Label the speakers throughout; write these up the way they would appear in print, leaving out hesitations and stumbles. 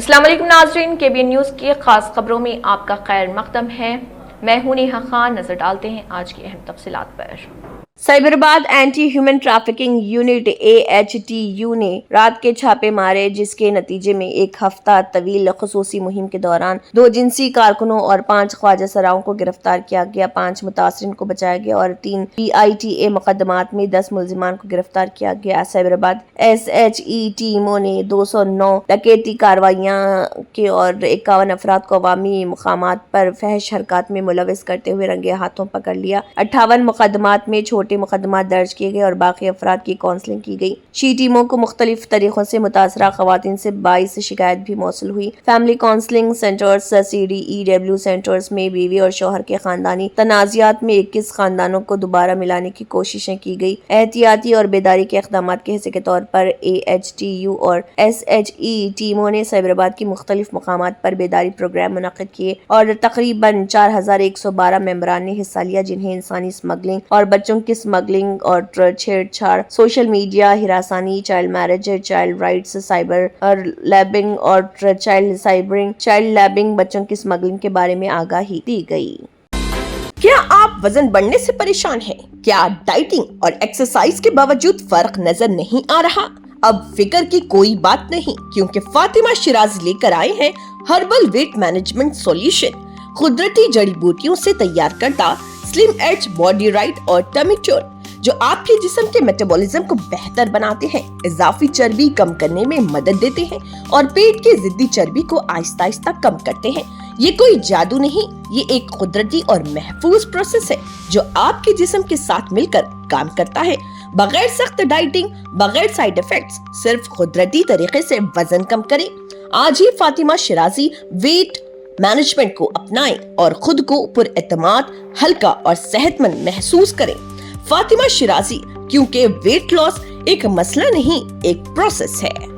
Speaker 1: अस्सलाम वालेकुम नाज़रीन, KBN न्यूज़ की खास खबरों में आपका खैर मक़दम है। मैं हूं नेहा खान। नजर डालते हैं आज की अहम तफसीलात पर। Cyberabad anti human trafficking unit AHTU ने रात के छापे मारे, जिसके नतीजे में एक हफ्ता तवील खसूसी मुहिम के दौरान 2 जिनसी कारकुनों और 5 ख्वाजा सराओं को गिरफ्तार किया गया, 5 मुतासरीन को बचाया गया और 3 PITA मुकदमात में 10 मुलजिमान को गिरफ्तार किया गया। साइबराबाद SHE टीमों ने 209 डकैती कार्रवाइयां के और 51 अफराद को अवामी मुकामात पर फहश हरकत में मुलविस करते हुए रंगे हाथों पकड़ लिया। 58 मुकदमात में छोटे मुकदमा दर्ज किए गए और बाकी अफराद की काउंसलिंग की गई। शी टीमों को मुख्तलिफ तरीकों से मुतासरा खवातीन से 22 शिकायत भी मौसूल हुई। Family counselling centres CDEW centres में बीवी और शौहर के खानदानी तनाज़ात में 21 खानदानों को दोबारा मिलाने की कोशिशें की गई। एहतियाती और बेदारी के इक़दाम के हिस्से के तौर पर AHTU और SHE टीमों ने साइबराबाद की मुख्तलिफ मकामात पर बेदारी प्रोग्राम मुनक़िद किए और तकरीबन 4112 मेंबरान ने हिस्सा लिया, जिन्हें इंसानी स्मगलिंग और बच्चों की स्मगलिंग और छेड़छाड़, सोशल मीडिया हिरासानी, child marriage, child rights, cyber लैबिंग और चाइल्ड लैबिंग, बच्चों की स्मगलिंग के बारे में आगाही दी गई।
Speaker 2: क्या आप वजन बढ़ने से परेशान हैं? क्या डाइटिंग और एक्सरसाइज के बावजूद फर्क नजर नहीं आ रहा? अब फिक्र की कोई बात नहीं, क्योंकि फातिमा शिराजी लेकर आए हैं हर्बल वेट मैनेजमेंट सॉल्यूशन। कुदरती जड़ी बूटियों से तैयार करता स्लिम एज बॉडी राइट और टमी टोन, जो आपके जिस्म के मेटाबॉलिज्म को बेहतर बनाते हैं, इजाफी चर्बी कम करने में मदद देते हैं और पेट की जिद्दी चर्बी को आहिस्ता आहिस्ता कम करते हैं। ये कोई जादू नहीं, ये एक कुदरती और महफूज प्रोसेस है जो आपके जिस्म के साथ मिलकर काम करता है, बगैर सख्त डाइटिंग, बगैर साइड इफेक्ट्स, सिर्फ कुदरती तरीके से वजन कम करें। आज ही फातिमा शिराजी वेट मैनेजमेंट को अपनाएं और खुद को पुरएतमाद, हल्का और सेहतमंद महसूस करें। फातिमा शिराजी, क्योंकि वेट लॉस एक मसला नहीं, एक प्रोसेस है।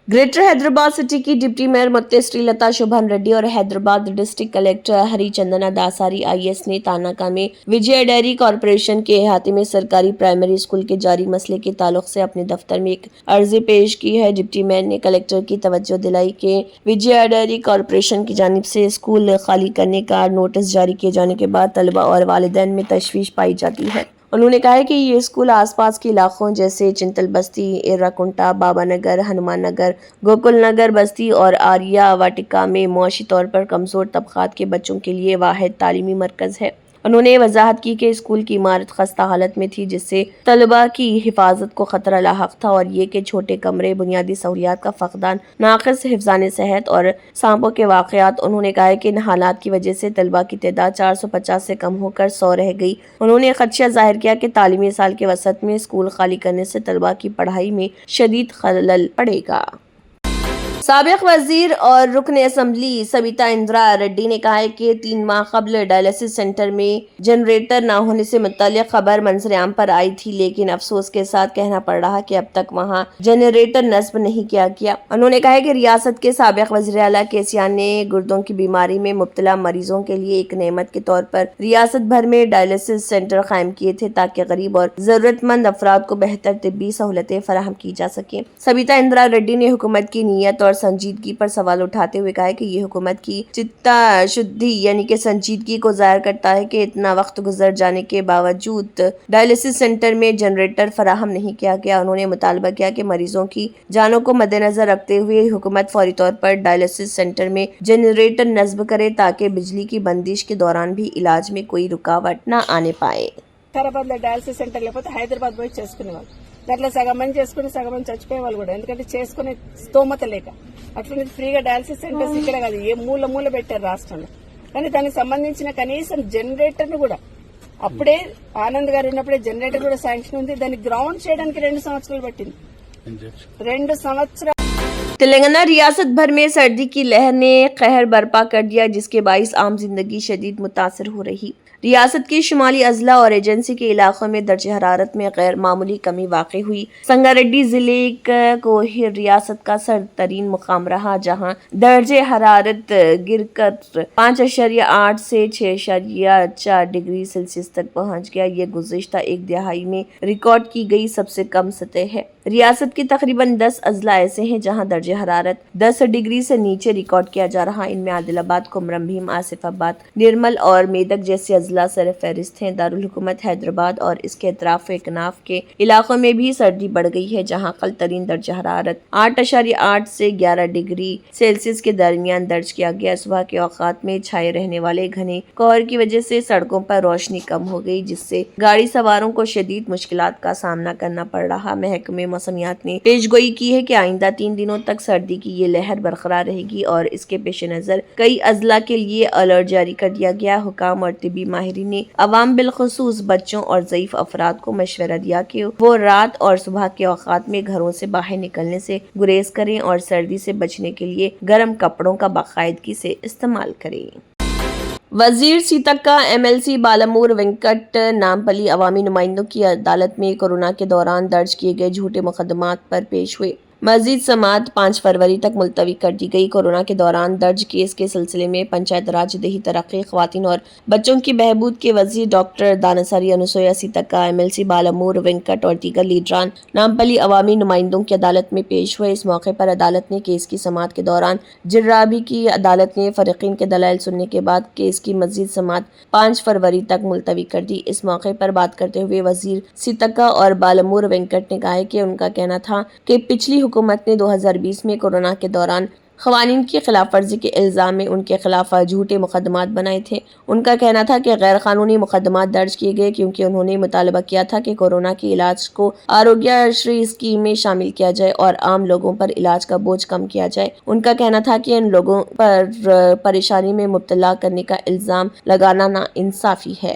Speaker 1: ग्रेटर हैदराबाद सिटी की डिप्टी मेयर मुत्ते श्रीलता शुभन रेड्डी और Hyderabad district collector Harichandana Dasari IAS ने तानाका में विजय डेयरी कॉरपोरेशन के अहाते में सरकारी प्राइमरी स्कूल के जारी मसले के ताल्लुक से अपने दफ्तर में एक अर्जी पेश की है। डिप्टी मेयर ने कलेक्टर की तवज्जो दिलाई कि विजय डेयरी कॉरपोरेशन की जानिब से स्कूल खाली करने का नोटिस जारी किए जाने के बाद तलबा और वालिदैन में तशवीश पाई जाती है। उन्होंने कहा है कि ये स्कूल आसपास के इलाकों जैसे चिंतल बस्ती, एर्राकुंटा, बाबा नगर, हनुमान नगर, गोकुल नगर बस्ती और आर्या वाटिका में मुआशी तौर पर कमज़ोर तबक़ात के बच्चों के लिए वाहिद तालीमी मरकज़ है। उन्होंने वजाहत की कि स्कूल की इमारत खस्ता हालत में थी, जिससे तलबा की हिफाजत को खतरा लाहक था, और ये कि छोटे कमरे, बुनियादी सहूलियात का फ़क़दान, नाक़िस हिफ़्ज़ान सेहत और सांपों के वाक़यात। उन्होंने कहा है कि इन हालात की वजह से तलबा की तादाद 450 से कम होकर 100 रह गई। उन्होंने ख़दशा ज़ाहिर किया कि तालीमी साल के वसत में स्कूल खाली करने से तलबा की पढ़ाई में शदीद खलल पड़ेगा। साबिक़ वज़ीर और रुकन असम्बली सबिता इंदिरा रेड्डी ने कहा है कि 3 माह कबल डायलिसिस सेंटर में जनरेटर न होने से मुतल्लिक़ खबर मंज़र-ए-आम पर आई थी, लेकिन अफसोस के साथ कहना पड़ रहा कि अब तक वहां जनरेटर नस्ब नहीं किया गया। उन्होंने कहा है कि रियासत के साबिक़ वज़ीर आला केसीआर ने गुर्दों की बीमारी में मुब्तला मरीजों के लिए एक नेमत के तौर पर रियासत भर में डायलिसिस सेंटर कायम किए थे, ताकि गरीब और ज़रूरतमंद अफराद को बेहतर तिब्बी सहूलतें फराहम की जा सकें। सबिता इंदिरा रेड्डी ने हुकूमत की नीयत और संजीदगी पर सवाल उठाते हुए कहा है कि ये हुकूमत की चित्ता शुद्धि यानी कि संजीदगी को ज़ाहिर करता है कि इतना वक्त गुजर जाने के बावजूद डायलिसिस सेंटर में जनरेटर फराहम नहीं किया गया। उन्होंने मुतालबा किया कि मरीजों की जानों को मद्देनजर रखते हुए हुकूमत फौरी तौर पर डायलिसिस सेंटर में जनरेटर नस्ब करे, ताकि बिजली की बंदिश के दौरान भी इलाज में कोई रुकावट न आने पाए।
Speaker 3: डायलिसिस सेंटर लेకపోతే హైదరాబాద్ పోయి చేసుకునేవాళ్ళు, దాంట్లో సగం మంది చేసుకుని సగం మంది చచ్చిపోయేవాళ్ళు కూడా, ఎందుకంటే చేసుకునే స్తోమత లేక. అట్లనే ఫ్రీగా డయాలసిస్ సెంటర్స్ ఇక్కడ కాదు, ఏ మూల పెట్టారు రాష్ట్రంలో. కానీ దానికి సంబంధించిన కనీసం జనరేటర్ ను కూడా అప్పుడే ఆనంద్ గారు ఉన్నప్పుడే జనరేటర్ కూడా శాంక్షన్ ఉంది. దాన్ని గ్రౌండ్ చేయడానికి 2 సంవత్సరాలు పట్టింది. 2 సంవత్సరాలు।
Speaker 1: तेलंगाना रियासत भर में सर्दी की लहर ने कहर बर्पा कर दिया, जिसके बाइस आम जिंदगी शदीद मुतासर हो रही। ریاست کے شمالی اضلاع اور ایجنسی کے علاقوں میں درجہ حرارت میں غیر معمولی کمی واقع ہوئی۔ سنگاریڈی ضلع کا کوہیر ریاست کا سرد ترین مقام رہا، جہاں درجہ حرارت گر کر 5.8 سے 6.4 ڈگری سیلسیس تک پہنچ گیا۔ یہ گزشتہ ایک دہائی میں ریکارڈ کی گئی سب سے کم سطح ہے۔ ریاست کے تقریباً 10 اضلاع ایسے ہیں جہاں درجہ حرارت 10 ڈگری سے نیچے ریکارڈ کیا جا رہا۔ ان میں عادل آباد، کمرم بھیم، آصف آباد، نرمل اور میدک جیسے اضلاع سر فہرست ہیں۔ دارالحکومت حیدرآباد اور اس کے اطراف و اکناف کے علاقوں میں بھی سردی بڑھ گئی ہے، جہاں اقل ترین درجہ حرارت 8.8 سے 11 ڈگری سیلسیس کے درمیان درج کیا گیا۔ صبح کے اوقات میں چھائے رہنے والے گھنے کوہر کی وجہ سے سڑکوں پر روشنی کم ہو گئی، جس سے گاڑی سواروں کو شدید مشکلات کا سامنا کرنا پڑ رہا۔ محکمہ موسمیات نے پیش گوئی کی ہے کہ آئندہ 3 دنوں تک سردی کی یہ لہر برقرار رہے گی اور اس کے پیش نظر کئی اضلاع کے لیے الرٹ جاری کر دیا گیا۔ حکام اور طبی ماہرین نے عوام بالخصوص بچوں اور ضعیف افراد کو مشورہ دیا کہ وہ رات اور صبح کے اوقات میں گھروں سے باہر نکلنے سے گریز کریں اور سردی سے بچنے کے لیے گرم کپڑوں کا باقاعدگی سے استعمال کریں۔ وزیر سیتکا MLC بالامور وینکٹ نامپلی عوامی نمائندوں کی عدالت میں کورونا کے دوران درج کیے گئے جھوٹے مقدمات پر پیش ہوئے۔ مزید سماعت 5 فروری تک ملتوی کر دی گئی۔ کورونا کے دوران درج کیس کے سلسلے میں پنچایت راج، دیہی ترقی، خواتین اور بچوں کی بہبود کے وزیر ڈاکٹر داناسری انوسویا سیتکا MLC بالامور وینکٹ اور دیگر لیڈران نامپلی عوامی نمائندوں کی عدالت میں پیش ہوئے۔ اس موقع پر عدالت نے کیس کی سماعت کے دوران جرابی کی۔ عدالت نے فریقین کے دلائل سننے کے بعد کیس کی مزید سماعت 5 فروری تک ملتوی کر دی۔ اس موقع پر بات کرتے ہوئے وزیر سیتکا اور بالامور وینکٹ نے کہا کہ ان کا کہنا تھا کہ پچھلی حکومت نے 2020 میں کورونا کے دوران قوانین کی خلاف ورزی کے الزام میں ان کے خلاف جھوٹے مقدمات بنائے تھے۔ ان کا کہنا تھا کہ غیر قانونی مقدمات درج کیے گئے کیونکہ انہوں نے مطالبہ کیا تھا کہ کورونا کے علاج کو آروگیہ شری اسکیم میں شامل کیا جائے اور عام لوگوں پر علاج کا بوجھ کم کیا جائے۔ ان کا کہنا تھا کہ ان لوگوں پر پریشانی میں مبتلا کرنے کا الزام لگانا ناانصافی ہے۔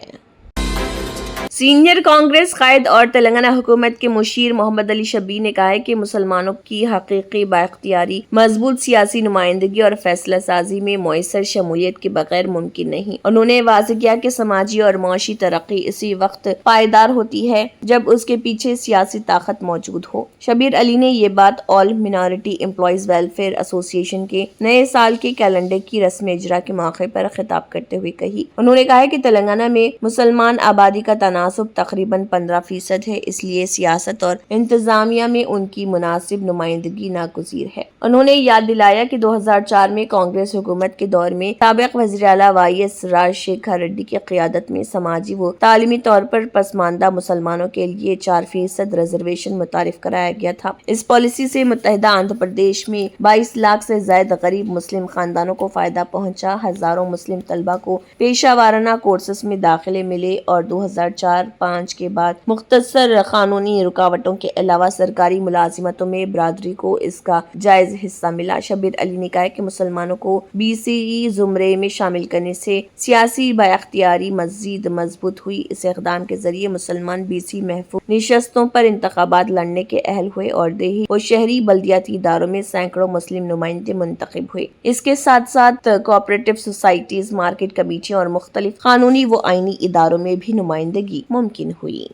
Speaker 1: سینئر کانگریس قائد اور تلنگانہ حکومت کے مشیر محمد علی شبیر نے کہا ہے کہ مسلمانوں کی حقیقی بااختیاری مضبوط سیاسی نمائندگی اور فیصلہ سازی میں مؤثر شمولیت کے بغیر ممکن نہیں۔ انہوں نے واضح کیا کہ سماجی اور معاشی ترقی اسی وقت پائیدار ہوتی ہے جب اس کے پیچھے سیاسی طاقت موجود ہو۔ شبیر علی نے یہ بات آل مائنارٹی امپلائیز ویلفیئر ایسوسی ایشن کے نئے سال کے کیلنڈر کی رسم اجرا کے موقع پر خطاب کرتے ہوئے کہی۔ انہوں نے کہا کہ تلنگانہ میں مسلمان آبادی کا تناسب تقریباً 15% ہے، اس لیے سیاست اور انتظامیہ میں ان کی مناسب نمائندگی ناگزیر ہے۔ انہوں نے یاد دلایا کہ 2004 میں کانگریس حکومت کے دور میں سابق وزیر اعلیٰ YS راجشیکھر ریڈی کی قیادت میں سماجی و تعلیمی طور پر پسماندہ مسلمانوں کے لیے 4% ریزرویشن متعارف کرایا گیا تھا۔ اس پالیسی سے متحدہ آندھرا پردیش میں 22 لاکھ سے زائد غریب مسلم خاندانوں کو فائدہ پہنچا، ہزاروں مسلم طلبہ کو پیشہ ورانہ کورسز میں داخلے ملے اور 2004-05 کے بعد مختصر قانونی رکاوٹوں کے علاوہ سرکاری ملازمتوں میں برادری کو اس کا جائز حصہ ملا۔ شبیر علی نے کہا کہ مسلمانوں کو BCE زمرے میں شامل کرنے سے سیاسی بااختیاری مزید مضبوط ہوئی۔ اس اقدام کے ذریعے مسلمان BC محفوظ نشستوں پر انتخابات لڑنے کے اہل ہوئے اور دیہی و شہری بلدیاتی اداروں میں سینکڑوں مسلم نمائندے منتخب ہوئے۔ اس کے ساتھ ساتھ کوآپریٹو سوسائٹیز، مارکیٹ کمیٹیوں اور مختلف قانونی و آئینی اداروں میں بھی نمائندگی ممکن ہوئی۔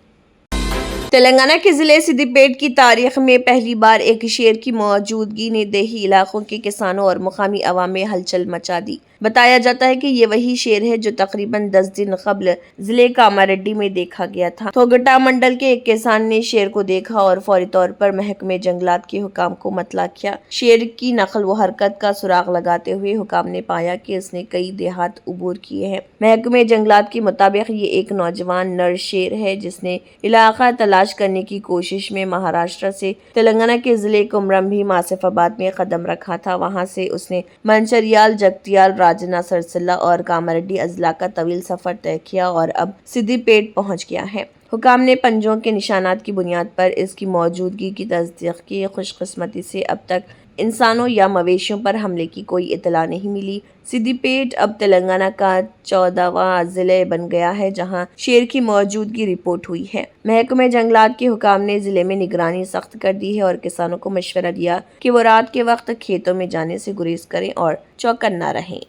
Speaker 1: تلنگانہ کے ضلع سدی پیٹ کی تاریخ میں پہلی بار ایک شیر کی موجودگی نے دیہی علاقوں کے کسانوں اور مقامی عوام میں ہلچل مچا دی۔ بتایا جاتا ہے کہ یہ وہی شیر ہے جو تقریباً 10 دن قبل ضلع کاماریڈی میں دیکھا گیا تھا۔ تھوگٹا منڈل کے ایک کسان نے شیر کو دیکھا اور فوری طور پر محکمہ جنگلات کے حکام کو مطلع کیا۔ شیر کی نقل و حرکت کا سراغ لگاتے ہوئے حکام نے پایا کہ اس نے کئی دیہات عبور کیے ہیں۔ محکمہ جنگلات کے مطابق یہ ایک نوجوان نر شیر ہے جس نے علاقہ تلاش کرنے کی کوشش میں مہاراشٹر سے تلنگانہ کے ضلع کمرم بھیم آصف آباد میں قدم رکھا تھا۔ وہاں سے اس نے منچریال، جگتیال، راجنا سرسلہ اور کاماریڈی اضلاع کا طویل سفر طے کیا اور اب سدی پیٹ پہنچ گیا ہے۔ حکام نے پنجوں کے نشانات کی بنیاد پر اس کی موجودگی کی تصدیق کی۔ خوش قسمتی سے اب تک انسانوں یا مویشیوں پر حملے کی کوئی اطلاع نہیں ملی۔ سدی پیٹ اب تلنگانہ کا 14واں ضلع بن گیا ہے جہاں شیر کی موجودگی رپورٹ ہوئی ہے۔ محکمہ جنگلات کے حکام نے ضلع میں نگرانی سخت کر دی ہے اور کسانوں کو مشورہ دیا کہ وہ رات کے وقت کھیتوں میں جانے سے گریز کریں اور چوکن نہ رہیں۔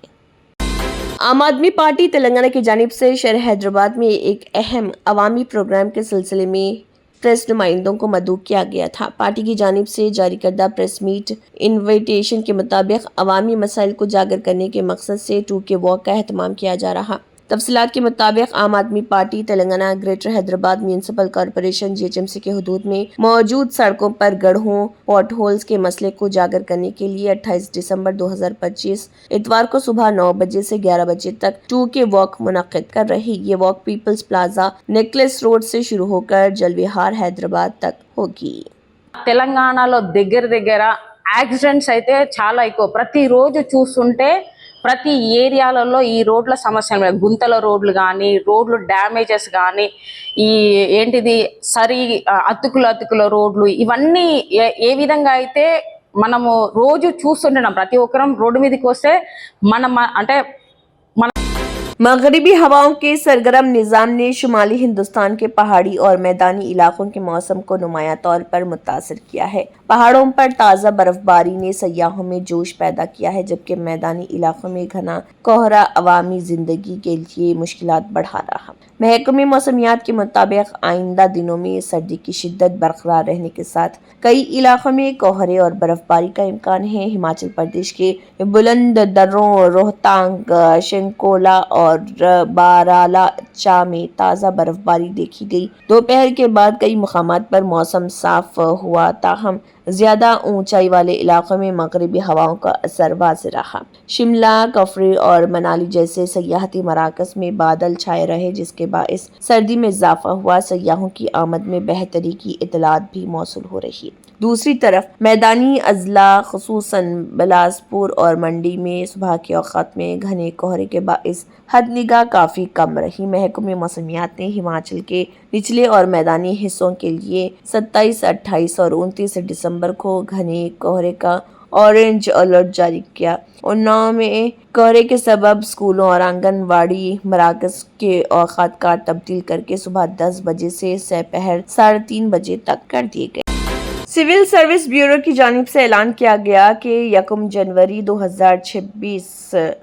Speaker 1: आम आदमी पार्टी तेलंगाना की जानिब से शहर हैदराबाद में एक अहम अवामी प्रोग्राम के सिलसिले में प्रेस नुमाइंदों को मदऊ किया गया था। पार्टी की जानिब से जारी करदा प्रेस मीट इन्विटेशन के मुताबिक अवामी मसाइल को उजागर करने के मकसद से 2K वॉक का एहतमाम किया जा रहा। तफसीलात के मुताबिक आम आदमी party Telangana greater Hyderabad municipal corporation GHMC के हदूद में मौजूद सड़कों पर गड्ढों पॉट होल्स के मसले को उजागर करने के लिए 28 दिसंबर 2025 इतवार को सुबह 9 बजे से 11 बजे तक 2K वॉक मुनक्किद कर रही। ये walk People's Plaza Necklace Road से शुरू होकर जलविहार हैदराबाद तक होगी।
Speaker 4: తెలంగాణలో దగ్గర యాక్సిడెంట్స్ అయితే చాలా ఎక్కువ. ప్రతిరోజు చూస్తుంటే ప్రతి ఏరియాలలో ఈ రోడ్ల సమస్యలు, గుంతల రోడ్లు కానీ, రోడ్లు డ్యామేజెస్ కానీ, ఈ ఏంటిది అతుకుల రోడ్లు, ఇవన్నీ ఏ విధంగా అయితే మనము రోజు చూస్తుంటున్నాం. ప్రతి ఒక్కరం రోడ్డు మీదకి వస్తే మనం అంటే
Speaker 1: मगरबी हवाओं के सरगर्म निज़ाम ने शुमाली हिंदुस्तान के पहाड़ी और मैदानी इलाकों के मौसम को नुमाया तौर पर मुतासर किया है। पहाड़ों पर ताज़ा बर्फबारी ने सयाहों में जोश पैदा किया है, जबकि मैदानी इलाकों में घना कोहरा अवामी जिंदगी के लिए मुश्किलात बढ़ा रहा। महकमे मौसमियात के मुताबिक आइंदा दिनों में सर्दी की शिद्दत बरकरार रहने के साथ कई इलाकों में कोहरे और बर्फबारी का इम्कान है। हिमाचल प्रदेश के बुलंद दर्रों रोहतांग, शंकोला और बारालाचा में ताज़ा बर्फबारी देखी गई। दोपहर के बाद कई मुकामात पर मौसम साफ हुआ, ताहम ज्यादा ऊंचाई वाले इलाकों में मगरबी हवाओं का असर वाज़ेह रहा। शिमला, कफरी और मनाली जैसे सयाहती मराकज़ में बादल छाए रहे, जिसके बाइस सर्दी में इजाफा हुआ। सयाहों की आमद में बेहतरी की इतलात भी मौसूल हो रही। दूसरी तरफ मैदानी अजला खुसूसन बिलासपुर और मंडी में सुबह के औक़ात में घने कोहरे के बाइस हद निगाह काफ़ी कम रही। महकमे मौसमियात ने हिमाचल के निचले और मैदानी हिस्सों के लिए 27, 28 और 29 दिसंबर को घने कोहरे का ऑरेंज अलर्ट जारी किया। उन्नाव में कोहरे के सबब स्कूलों और आंगनवाड़ी मराकज़ के औक़ात का तब्दील करके सुबह 10 बजे से दोपहर 3:30 बजे तक कर दिए गए। सिविल सर्विस ब्यूरो की जानिब से ऐलान किया गया कि 1 जनवरी 2026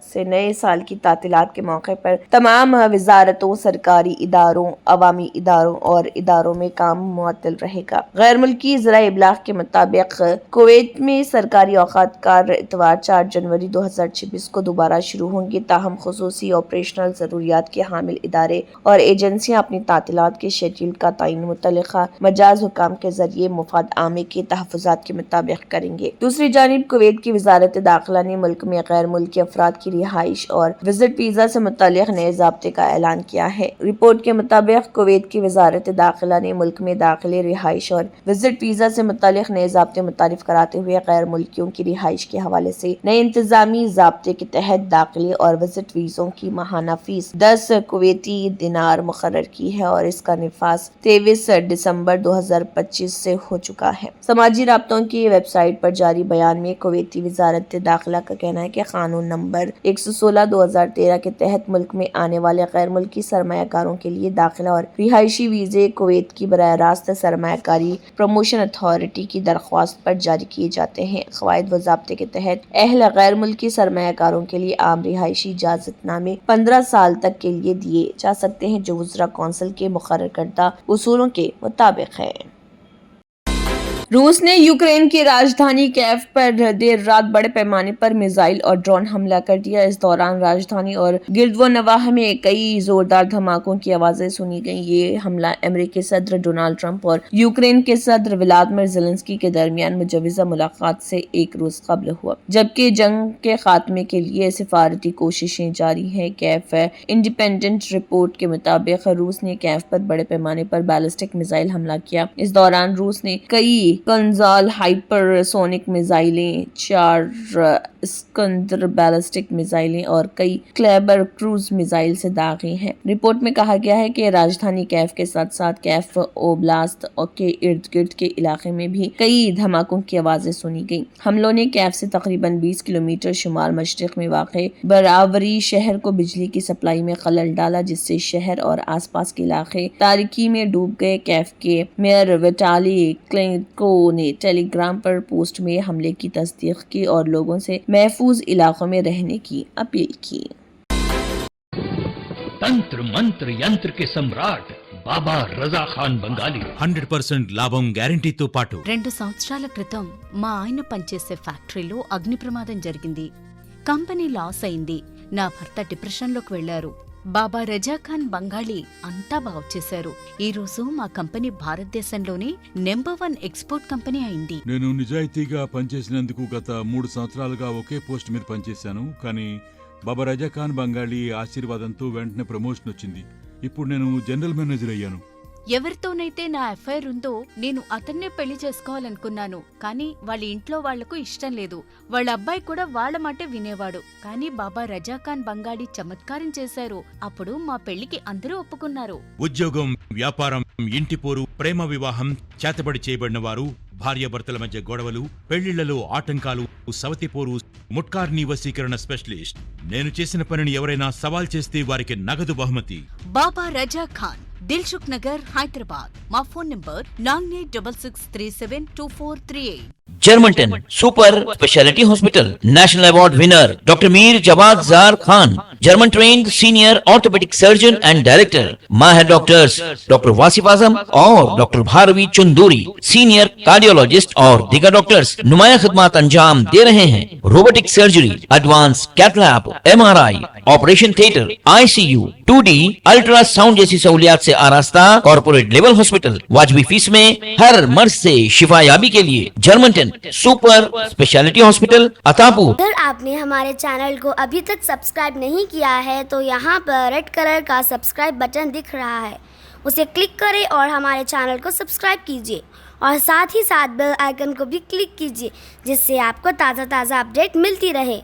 Speaker 1: से नए साल की तातीलात के मौके पर तमाम वजारतों, सरकारी इदारों, अवामी इदारों और इदारों में काम मुअत्तल रहेगा। गैर मुल्की ज़राए इब्लाग के मुताबिक कुवैत में सरकारी औक़ात कार इतवार 4 जनवरी 2026 को दोबारा शुरू होंगे, ताहम खुसूसी ऑपरेशनल ज़रूरियात के हामिल इदारे और एजेंसियाँ अपनी तातीलात के शेड्यूल का तयन मुतल्लिक़ा मजाज हुकाम के जरिए मुफाद आमे के तहफ़्फ़ुज़ात के मुताबिक करेंगे। दूसरी जानिब कुवैत की वज़ारत दाखिला ने मुल्क में गैर मुल्की अफराद की रिहाइश और विजिट वीज़ा से मुताल्लिक़ नए ज़ाब्ते का ऐलान किया है। रिपोर्ट के मुताबिक कुवैत की वज़ारत दाखिला ने मुल्क में दाखिले, रिहाइश और विजिट वीज़ा से मुताल्लिक़ नए ज़ाब्ते मुतारिफ कराते हुए गैर मुल्कियों की रिहाइश के हवाले से नए इंतज़ामी ज़ाब्ते के तहत दाखिले और विजिट वीज़ों की माहाना फीस 10 कुवैती दिनार मुकर्रर की है और इसका निफाज 23 दिसंबर 2025 से हो चुका है। समाजी राब्तों की वेबसाइट पर जारी बयान में कुवैती वज़ारत दाखिला का कहना है कि कानून नंबर 116/2013 के तहत मुल्क में आने वाले गैर मुल्की सरमायाकारों के लिए दाखिला और रिहायशी वीज़े कुवैत की बराह रास्त सरमायाकारी प्रमोशन अथॉरिटी की दरख्वास्त पर जारी किए जाते हैं। क़वाइद व ज़ाब्ते के तहत अहल गैर मुल्की सरमायाकारों के लिए आम रिहायशी इजाज़तनामे 15 साल तक के लिए दिए जा सकते हैं, जो वज़रा कौंसिल के मुकर्रर करदा उसूलों के मुताबिक है। रूस ने यूक्रेन की राजधानी कीव पर देर रात बड़े पैमाने पर मिसाइल और ड्रोन हमला कर दिया। इस दौरान राजधानी और गिरदोनवाह में कई जोरदार धमाकों की आवाजें सुनी गईं। ये हमला अमेरिकी सदर डोनाल्ड ट्रंप और यूक्रेन के सदर व्लादिमीर ज़ेलेंस्की के दरमियान मुजव्वज़ा मुलाकात से एक रोज कबल हुआ, जबकि जंग के खात्मे के लिए सिफारती कोशिशें जारी हैं। कीव इंडिपेंडेंट रिपोर्ट के मुताबिक रूस ने कीव पर बड़े पैमाने पर बैलिस्टिक मिसाइल हमला किया। इस दौरान रूस ने कई कंजाल हाइपरसोनिक मिसाइलें, 4 स्कंदर बैलिस्टिक मिसाइलें और कई क्लेबर क्रूज मिसाइल से दागी हैं। रिपोर्ट में कहा गया है कि राजधानी कीव के साथ साथ कीव ओब्लास्ट के इर्द गिर्द के इलाके में भी कई धमाकों की आवाजें सुनी गईं। हमलों ने कीव से तकरीबन 20 किलोमीटर शुमाल मशरिक में वाक़े बरावरी शहर को बिजली की सप्लाई में खलल डाला, जिससे शहर और आसपास के इलाके तारीकी में डूब गए। कीव के मेयर विटाली क्लिंको ने टेलीग्राम पर पोस्ट में हमले की तस्दीक की और लोगों से महफूज इलाकों में रहने की अपील की।
Speaker 5: तंत्र मंत्र यंत्र के सम्राट बाबा रजा खान बंगाली
Speaker 6: 100% లాభం గ్యారంటీతో పాటు
Speaker 7: 2 సంవత్సరాల క్రితం మా ఆయన పనిచేసే ఫ్యాక్టరీలో అగ్ని ప్రమాదం జరిగింది. కంపెనీ లాస్ అయింది. నా భర్త డిప్రెషన్లోకి వెళ్లారు. బాబా రజాఖాన్ బంగాళీ అంతా బాగు చేశారు. ఈ రోజు మా కంపెనీ భారతదేశంలోనే నెంబర్ 1 ఎక్స్పోర్ట్ కంపెనీ అయింది.
Speaker 8: నేను నిజాయితీగా పనిచేసినందుకు గత 3 సంవత్సరాలుగా ఒకే పోస్ట్ మీద పనిచేశాను. కానీ బాబా రజాఖాన్ బంగాళీ ఆశీర్వాదంతో వెంటనే ప్రమోషన్ వచ్చింది. ఇప్పుడు నేను జనరల్ మేనేజర్ అయ్యాను.
Speaker 7: ఎవరితోనైతే నా ఎఫ్ఐఆర్ ఉందో నేను అతన్నే పెళ్లి చేసుకోవాలనుకున్నాను. కానీ వాళ్ళ ఇంట్లో వాళ్లకు ఇష్టం లేదు. వాళ్ళ అబ్బాయి కూడా వాళ్ళ మాటే వినేవాడు. కానీ బాబా రజాఖాన్ బంగాళీ చమత్కారం చేశారు. అప్పుడు మా పెళ్లికి అందరూ ఒప్పుకున్నారు.
Speaker 6: ఉద్యోగం, వ్యాపారం, ఇంటి పోరు, ప్రేమ వివాహం, చేతబడి చేయబడిన వారు, భార్యాభర్తల మధ్య గొడవలు, పెళ్లిళ్లలో ఆటంకాలు, సవతిపోరు, ముట్కార్నీ వశీకరణ స్పెషలిస్ట్. నేను చేసిన పనిని ఎవరైనా సవాల్ చేస్తే వారికి నగదు బహుమతి.
Speaker 7: బాబా రజాఖాన్, దిల్సుఖ్ నగర్, హైదరాబాద్. మా phone number 9866372438.
Speaker 9: Germanten super speciality hospital national award winner doctor Mir Jawad Zar Khan, German trained senior orthopaedic surgeon and director, माहिर डॉक्टर्स डॉक्टर वासिफ आजम और doctor Bharvi Chanduri, senior cardiologist और दीगर डॉक्टर्स नुमाया खिदमत अंजाम दे रहे हैं. Robotic surgery, advance cath lab, MRI, operation theatre, ICU, 2D ultrasound जैसी सहूलियात से आरास्ता कॉर्पोरेट लेवल हॉस्पिटल. वाजबी फीस में हर मर्ज से शिफायाबी के लिए Germanton super speciality hospital Attapur.
Speaker 10: अगर आपने हमारे चैनल को अभी तक सब्सक्राइब नहीं किया है तो यहाँ पर रेड कलर का सब्सक्राइब बटन दिख रहा है, उसे क्लिक करें और हमारे चैनल को सब्सक्राइब कीजिए और साथ ही साथ बेल आइकन को भी क्लिक कीजिए जिससे आपको ताज़ा अपडेट मिलती रहे.